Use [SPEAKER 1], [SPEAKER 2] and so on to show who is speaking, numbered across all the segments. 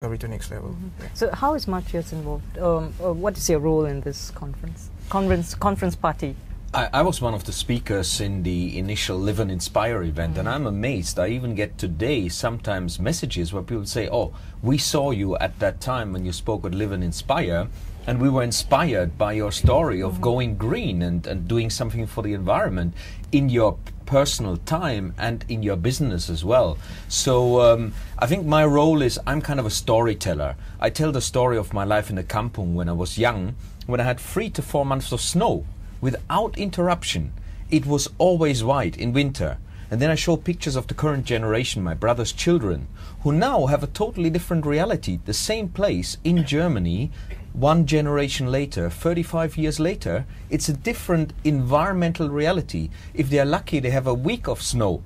[SPEAKER 1] to next level. Yeah.
[SPEAKER 2] So how is Matthias involved? What is your role in this conference party?
[SPEAKER 3] I was one of the speakers in the initial Live and Inspire event, and I'm amazed. I even get today sometimes messages where people say, oh, we saw you at that time when you spoke at Live and Inspire, and we were inspired by your story of going green and doing something for the environment in your personal time and in your business as well. So I think my role is I'm kind of a storyteller. I tell the story of my life in the kampung when I was young, when I had 3 to 4 months of snow without interruption. It was always white in winter. And then I show pictures of the current generation, my brother's children, who now have a totally different reality. The same place in Germany, 1 generation later, 35 years later, it's a different environmental reality. If they are lucky, they have a week of snow.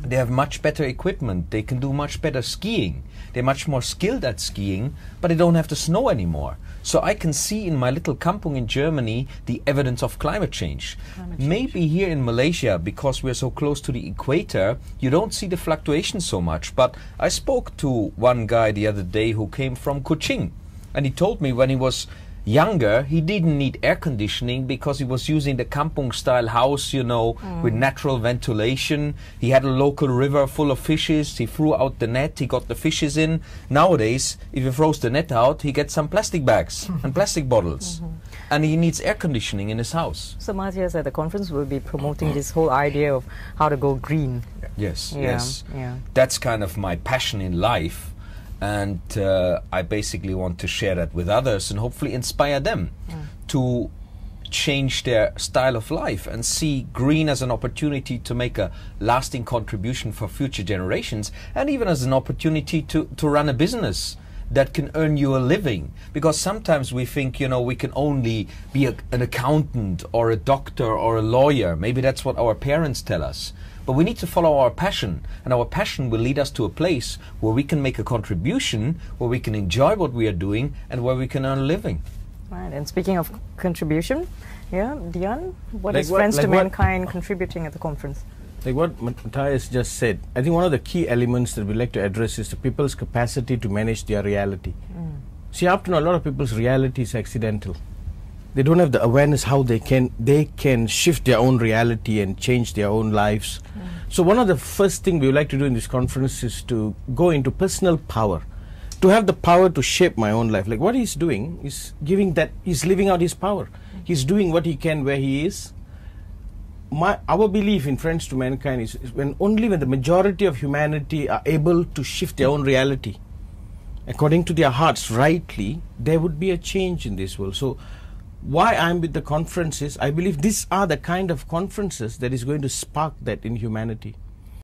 [SPEAKER 3] They have much better equipment. They can do much better skiing. They're much more skilled at skiing, but they don't have the snow anymore. So I can see in my little kampung in Germany the evidence of climate change. Maybe here in Malaysia, because we're so close to the equator, you don't see the fluctuations so much. But I spoke to one guy the other day who came from Kuching, and he told me when he was younger, he didn't need air conditioning because he was using the kampung-style house, you know, with natural ventilation. He had a local river full of fishes. He threw out the net. He got the fishes in. Nowadays, if he throws the net out, he gets some plastic bags and plastic bottles. And he needs air conditioning in his house.
[SPEAKER 2] So Matthias, at the conference, will be promoting this whole idea of how to go green.
[SPEAKER 3] Yes,
[SPEAKER 2] Yeah,
[SPEAKER 3] yes.
[SPEAKER 2] yeah.
[SPEAKER 3] That's kind of my passion in life. And I basically want to share that with others and hopefully inspire them to change their style of life and see green as an opportunity to make a lasting contribution for future generations, and even as an opportunity to run a business that can earn you a living. Because sometimes we think, you know, we can only be an accountant or a doctor or a lawyer. Maybe that's what our parents tell us. But we need to follow our passion, and our passion will lead us to a place where we can make a contribution, where we can enjoy what we are doing, and where we can earn a living.
[SPEAKER 2] Right. And speaking of contribution, yeah, Dian, what is Friends to Mankind contributing at the conference?
[SPEAKER 4] Like what Matthias just said, I think one of the key elements that we like to address is the people's capacity to manage their reality. See, often a lot of people's reality is accidental. They don't have the awareness how they can shift their own reality and change their own lives. So one of the first things we would like to do in this conference is to go into personal power, to have the power to shape my own life. Like what he's doing is he's living out his power. He's doing what he can where he is. Our belief in Friends to Mankind is only when the majority of humanity are able to shift their own reality according to their hearts rightly, there would be a change in this world. So why I'm with the conferences, I believe these are the kind of conferences that is going to spark that in humanity.